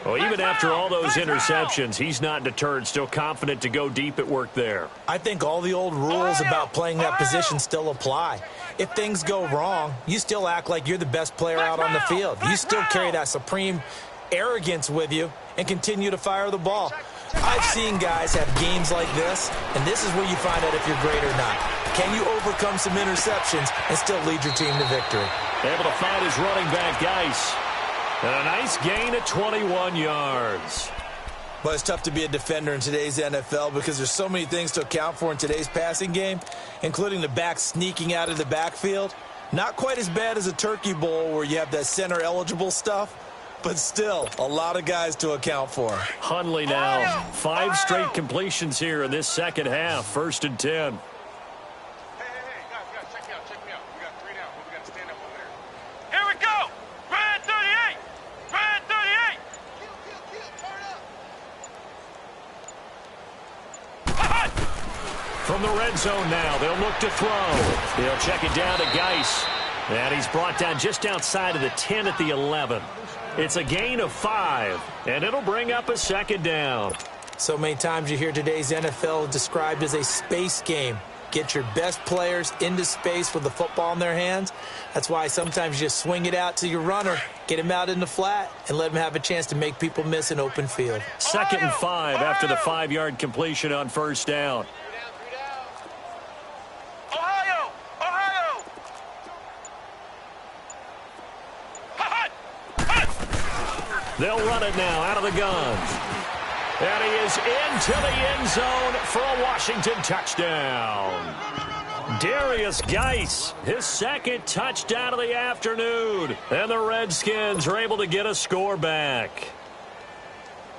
Well, even after all those interceptions, he's not deterred, still confident to go deep at work there. I think all the old rules about playing that position still apply. If things go wrong, you still act like you're the best player out on the field. You still carry that supreme arrogance with you and continue to fire the ball. I've seen guys have games like this, and this is where you find out if you're great or not. Can you overcome some interceptions and still lead your team to victory? Able to find his running back, Geis. And a nice gain of 21 yards. But it's tough to be a defender in today's NFL because there's so many things to account for in today's passing game, including the back sneaking out of the backfield. Not quite as bad as a turkey bowl where you have that center-eligible stuff, but still a lot of guys to account for. Hundley now. 5 straight completions here in this second half. 1st and 10. Hey, guys, check me out. We got 3 down, but we got to stand up over there. Here we go! Red 38! Red 38! Turn up! From the red zone now, they'll look to throw. They'll check it down to Geis. And he's brought down just outside of the 10 at the 11. It's a gain of 5, and it'll bring up a 2nd down. So many times you hear today's NFL described as a space game. Get your best players into space with the football in their hands. That's why sometimes you just swing it out to your runner, get him out in the flat, and let him have a chance to make people miss an open field. 2nd and 5 after the 5-yard completion on 1st down. Ohio! They'll run it now out of the gun. And he is into the end zone for a Washington touchdown. Darius Geis, his 2nd touchdown of the afternoon. And the Redskins are able to get a score back.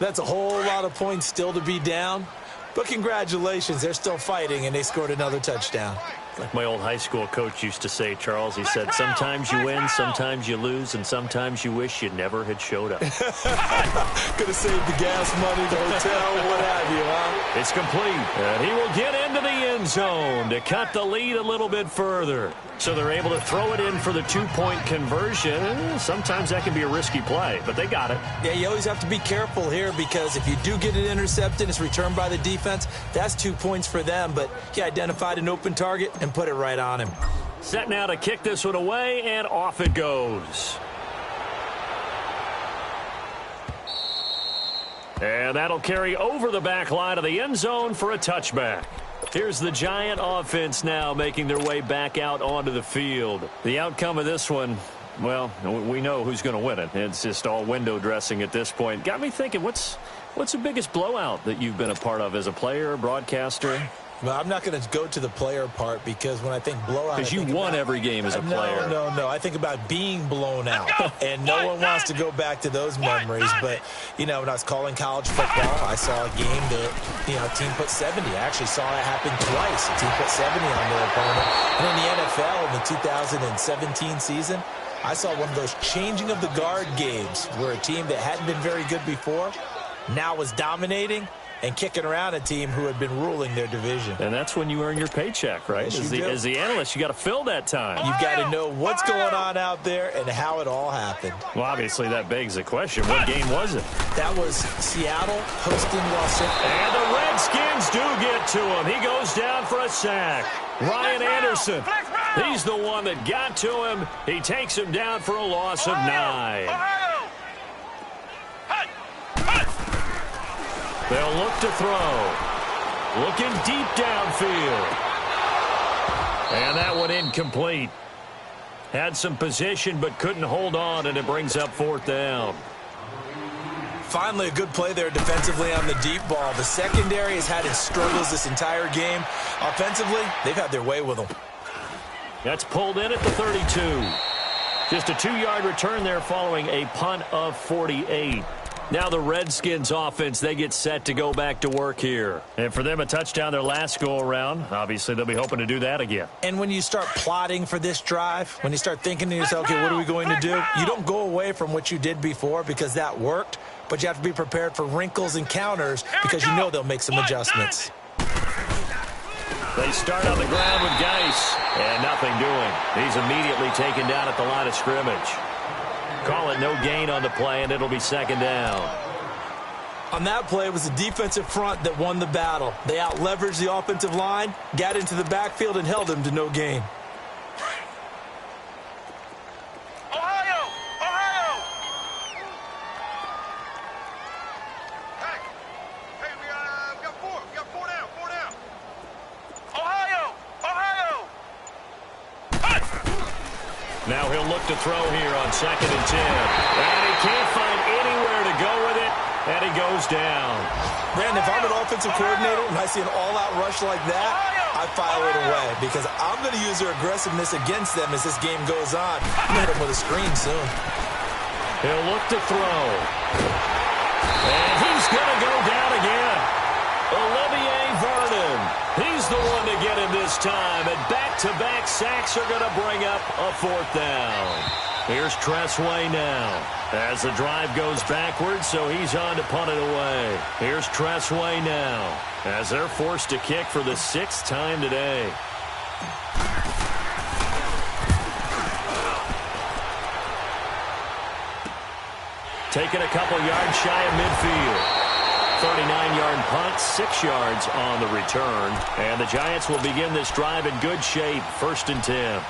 That's a whole lot of points still to be down. But congratulations, they're still fighting, and they scored another touchdoand. Like my old high school coach used to say, Charles, he said, sometimes you win, sometimes you lose, and sometimes you wish you never had showed up. Could have saved the gas money, the hotel, what have you, huh? It's complete, and he will get into the end zone to cut the lead a little bit further. So they're able to throw it in for the 2-point conversion. Sometimes that can be a risky play, but they got it. Yeah, you always have to be careful here because if you do get it intercepted, it's returned by the defense. That's 2 points for them, but he identified an open target and put it right on him. Set now to kick this one away, and off it goes. And that'll carry over the back line of the end zone for a touchback. Here's the Giant offense now making their way back out onto the field. The outcome of this one, well, we know who's going to win it. It's just all window dressing at this point. Got me thinking, what's the biggest blowout that you've been a part of as a player, broadcaster? Well, I'm not going to go to the player part because when I think blowout... Because you won every game as a player. No. I think about being blown out. And no one wants to go back to those memories. But, you know, when I was calling college football, I saw a game that, a team put 70. I actually saw it happen twice. A team put 70 on their opponent. And in the NFL in the 2017 season, I saw one of those changing of the guard games where a team that hadn't been very good before now was dominating. and kicking around a team who had been ruling their division. And that's when you earn your paycheck, right? Yes, As the analyst, you got to fill that time. You've got to know what's going on out there and how it all happened. Well, obviously, that begs the question, what game was it? That was Seattle hosting Los Angeles. And the Redskins do get to him. He goes down for a sack. Ryan Anderson, he's the one that got to him. He takes him down for a loss of 9. They'll look to throw. Looking deep downfield. And that one incomplete. Had some position but couldn't hold on, and it brings up 4th down. Finally, a good play there defensively on the deep ball. The secondary has had its struggles this entire game. Offensively, they've had their way with them. That's pulled in at the 32. Just a 2-yard return there following a punt of 48. Now the Redskins offense, they get set to go back to work here. And for them, a touchdown their last go-around. Obviously, they'll be hoping to do that again. And when you start plotting for this drive, when you start thinking to yourself, okay, what are we going to do? You don't go away from what you did before because that worked, but you have to be prepared for wrinkles and counters because you know they'll make some adjustments. They start on the ground with Geis, and nothing doing. He's immediately taken down at the line of scrimmage. Call it no gain on the play, and it'll be 2nd down. On that play, it was the defensive front that won the battle. They out-leveraged the offensive line, got into the backfield, and held them to no gain. Ohio! Ohio! Hey, we got 4. We got 4 down. 4 down. Ohio! Ohio! Now he'll look to throw here on 2nd and 10. And he can't find anywhere to go with it, and he goes down. Brandon, if I'm an offensive coordinator and I see an all-out rush like that, I file it away because I'm going to use their aggressiveness against them as this game goes on. I'm going to hit them with a screen soon. He'll look to throw. And he's going to go down again. Olivier Vernon. He's the one to get him this time. And back-to-back sacks are going to bring up a 4th down. Here's Tressway now. As the drive goes backwards, so he's on to punt it away. Here's Tressway now. As they're forced to kick for the 6th time today. Taking a couple yards shy of midfield. 39-yard punt, 6 yards on the return. And the Giants will begin this drive in good shape, 1st and 10.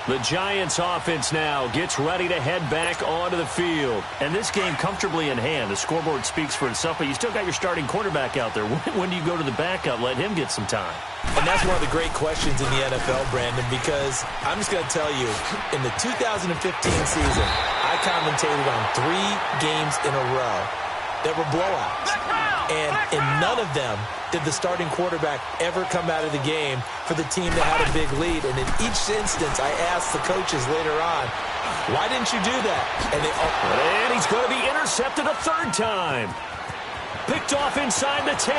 The Giants offense now gets ready to head back onto the field. And this game comfortably in hand. The scoreboard speaks for itself, but you still got your starting quarterback out there. When do you go to the backup? Let him get some time. And that's one of the great questions in the NFL, Brandon, because I'm just going to tell you, in the 2015 season, I commentated on 3 games in a row that were blowouts. And in none of them did the starting quarterback ever come out of the game for the team that had a big lead. And in each instance, I asked the coaches later on, why didn't you do that? And he's going to be intercepted a 3rd time. Picked off inside the 10.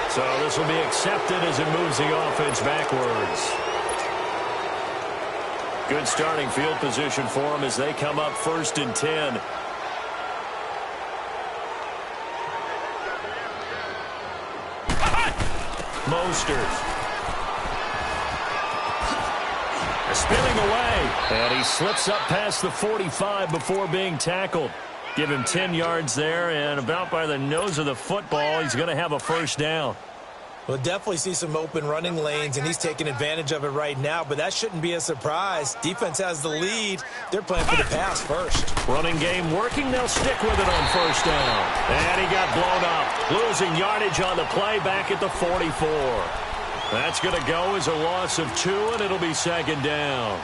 So this will be accepted as it moves the offense backwards. Good starting field position for them as they come up 1st and 10. Mostert. Spinning away. And he slips up past the 45 before being tackled. Give him 10 yards there, and about by the nose of the football, he's going to have a 1st down. We'll definitely see some open running lanes, and he's taking advantage of it right now, but that shouldn't be a surprise. Defense has the lead. They're playing for the pass first. Running game working. They'll stick with it on 1st down. And he got blown up. Losing yardage on the play back at the 44. That's going to go as a loss of 2, and it'll be 2nd down.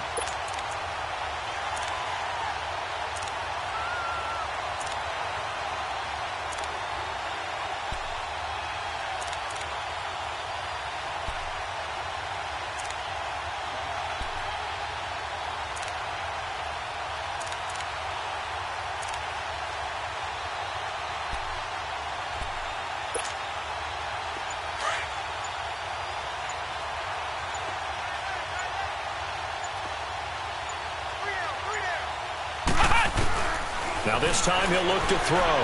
Now this time he'll look to throw.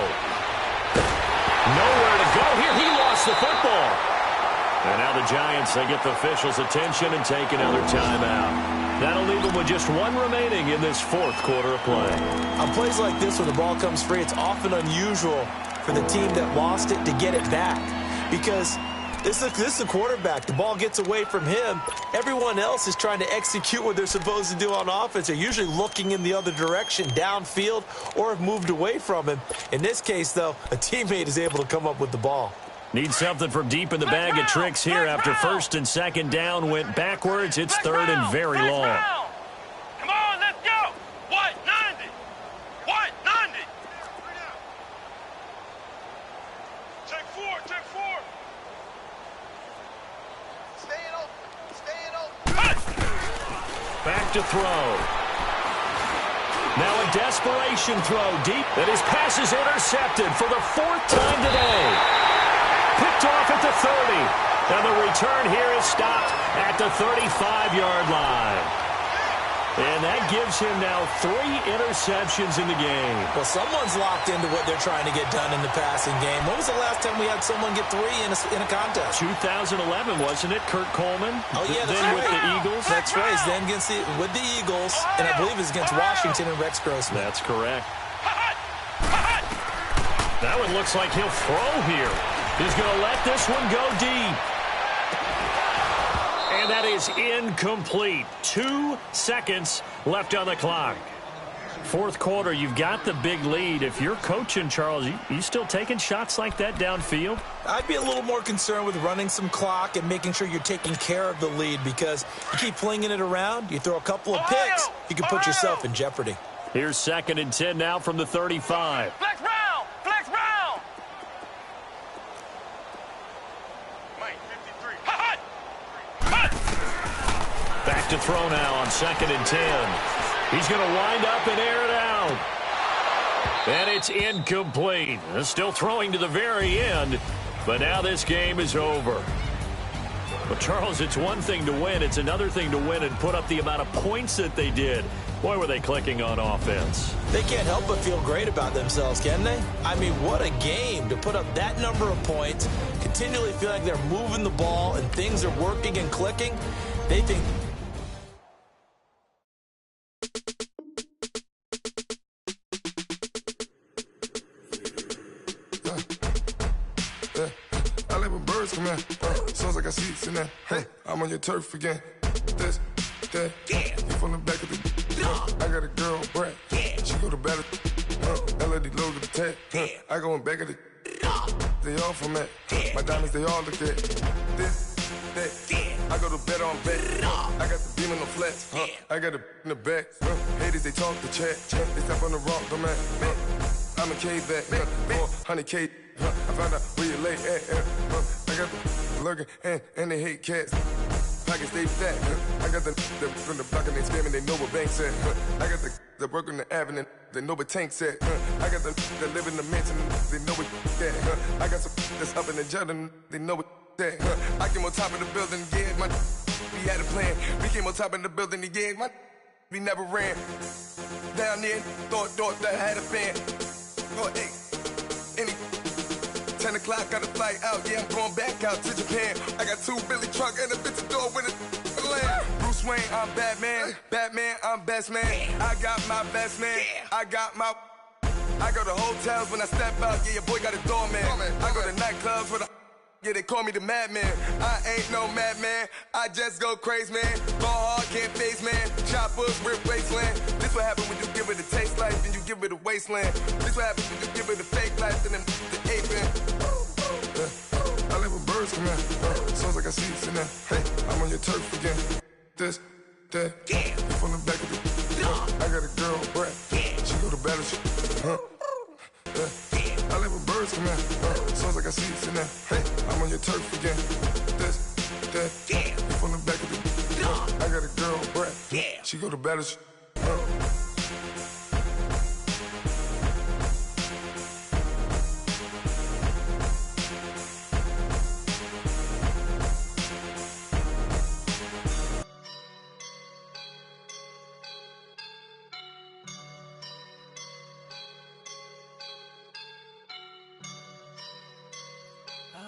Nowhere to go here. He lost the football. And now the Giants, they get the officials' attention and take another timeout. That'll leave them with just one remaining in this fourth quarter of play. On plays like this, when the ball comes free, it's often unusual for the team that lost it to get it back. Because this is the quarterback. The ball gets away from him. Everyone else is trying to execute what they're supposed to do on offense. They're usually looking in the other direction, downfield, or have moved away from him. In this case, though, a teammate is able to come up with the ball. Need something from deep in the bag of tricks here after first and second down went backwards. It's third and very long. Come on, let's go. What? 90. What? 90. Take four. Staying open. Back to throw. Now a desperation throw deep. And his pass is intercepted for the fourth time today. Picked off at the 30. And the return here is stopped at the 35-yard line. And that gives him now 3 interceptions in the game. Well, someone's locked into what they're trying to get done in the passing game. When was the last time we had someone get 3 in a contest? 2011, wasn't it? Kurt Coleman? Oh, yeah, that's then right. with the Eagles. That's right. Then with the Eagles, and I believe it's against Washington and Rex Grossman. That's correct. That one looks like he'll throw here. He's going to let this one go deep. And that is incomplete. 2 seconds left on the clock. Fourth quarter, you've got the big lead. If you're coaching, Charles, you still taking shots like that downfield? I'd be a little more concerned with running some clock and making sure you're taking care of the lead, because you keep flinging it around, you throw a couple of picks, you can put yourself in jeopardy. Here's 2nd and 10 now from the 35. Flex round. Mike, 53. Hot. Back to throw now on 2nd and 10. He's going to wind up and air it out. And it's incomplete. Still throwing to the very end, but now this game is over. But, Charles, it's one thing to win. It's another thing to win and put up the amount of points that they did. Boy, were they clicking on offense. They can't help but feel great about themselves, can they? I mean, what a game to put up that number of points, continually feel like they're moving the ball and things are working and clicking. They think... I live with birds come in. Sounds like I see seats in there. Hey, I'm on your turf again. This, that, you from the back of the. I got a girl, Brad. She go to battle. LED logo the tag. I go in back of the. They all from that. My diamonds, they all look at. This, that. I go to bed on bed. I got the beam in the flats. I got it in the back. Haters, they talk the chat. They step on the rock, the man. I'm a cave back. 400K. I found out where you lay at. I got the lurking and they hate cats. Pockets stay fat. I got the from the block and they scamming, they know what banks at. I got the work on the avenue, they know what tanks at. I got the live in the mansion, they know what that. I got some that's up in the Jordan, they know what that. I came on top of the building, yeah, my we had a plan. We came on top of the building, yeah, my we never ran. Down there, thought that had a fan. Oh, hey, any 10 o'clock, got a flight out, yeah, I'm going back out to Japan. I got 2 Billy truck and a bitch door with a land. Bruce Wayne, I'm Batman. Batman, I'm best man. I got my best man. I got my... I go to hotels when I step out, yeah, your boy got a doorman. I go to nightclubs with a... Yeah, they call me the madman. I ain't no madman. I just go crazy, man. Ball hard, can't face, man. Choppers, rip wasteland. This what happen when you give it a taste life and you give it a wasteland. This what happen when you give it a fake life and then the ape in. I live with birds come in. Sounds like I see seats in there. Hey, I'm on your turf again. This, that, you from the back of the. I got a girl, Brad. She go to battle. I live with birds come in. Sounds like I see seats in there. Hey, I'm on your turf again. This, that, you from the back of the. I got a girl, Brad. She go to battle.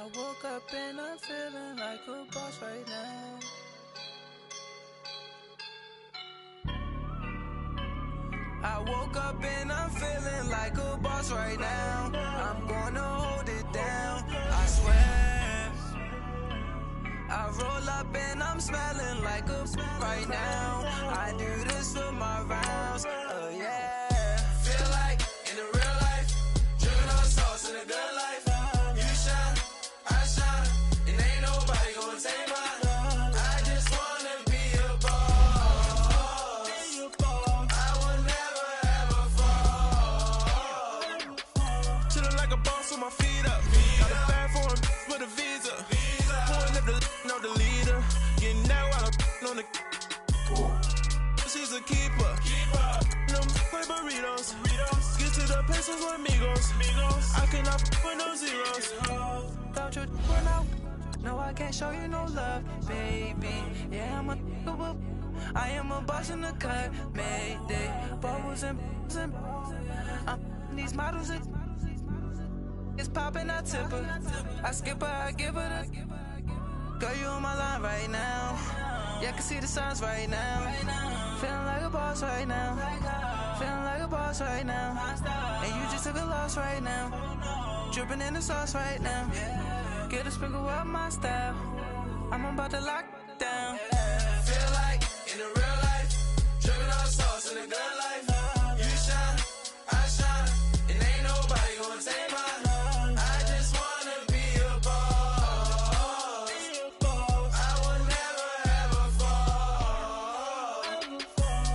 I woke up and I'm feeling like a boss right now. I woke up and I'm feeling like a boss right now. I'm gonna hold it down, I swear. I roll up and I'm smelling like a right now. I do this for my rounds, yeah. Feel like in the real life, dripping on sauce in a good life. You shine, I shine, and ain't nobody gonna take mine. I just wanna be a boss. I will never ever fall. Chillin' like a boss with my feet up. Got a bag for him with a visa. Pulling up the know the leader. Getting out while I'm on the. She's a keeper. Them play burritos. Get to the pesos with amigos. I cannot with no zeros. Don't you run out? No, I can't show you no love, baby. Yeah, I am a boss in the cut. Mayday. Bubbles and I'm these models. It's popping, I tip her. I skip her, I give her the. Girl, you on my line right now. Yeah, I can see the signs right now. Feeling like a boss right now. Feeling like a boss right now. And you just took a loss right now. Dripping in the sauce right now. Get a sprinkle up my style. I'm about to lock down. Feel like in the real life, dripping on sauce in the good life. You shine, I shine, and ain't nobody gonna take mine. I just wanna be a boss. I will never ever fall.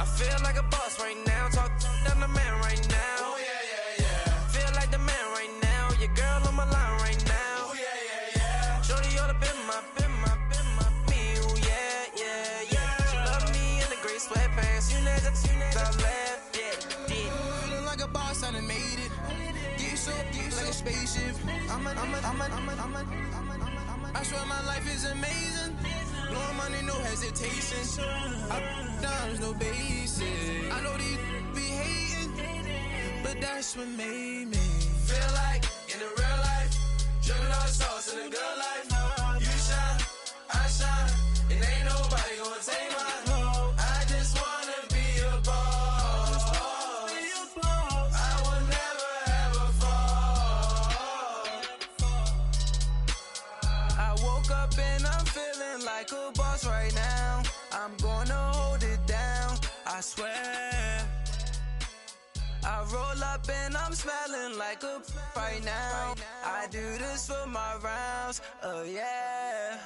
I feel like a boss right now. Talk down the man right now. Oh yeah, yeah, yeah. Feel like the man right now. Your girl on my line right now. Oh yeah, yeah, yeah. Shorty oughta been my me. Oh yeah, yeah, yeah. She love me in the gray sweatpants. You know that I left, yeah. Feeling like a boss, I done made it. Get so like a spaceship. I swear my life is amazing. Blowing money, no hesitation. Dimes, no basic. I know these be hating, but that's what made me feel like in the real life, dripping on sauce in the good life. You shine, I shine, and ain't nobody gonna take mine. I just wanna be a boss. I will never ever fall. I woke up and I'm feeling like a boss right now. I'm gonna hold it down, I swear. I roll up and I'm smelling like a right now. I do this for my rounds, yeah.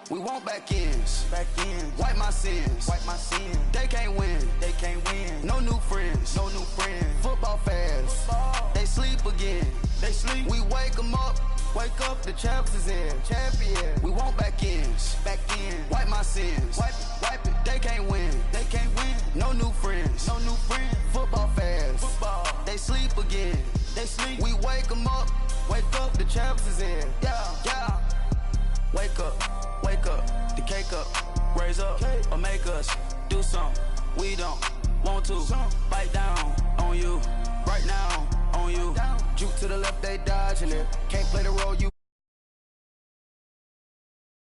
We want back ends, wipe my sins, They can't win, No new friends, Football fans, they sleep again, We wake 'em up, the champs is in, We want back ends, wipe my sins, wipe it. They can't win, No new friends, Football fans, they sleep again, We wake 'em up, the champs is in, yeah. Wake up, the cake up, raise up, or make us do something we don't want to. Bite down on you, right now on you. Juke to the left, they dodging it. Can't play the role you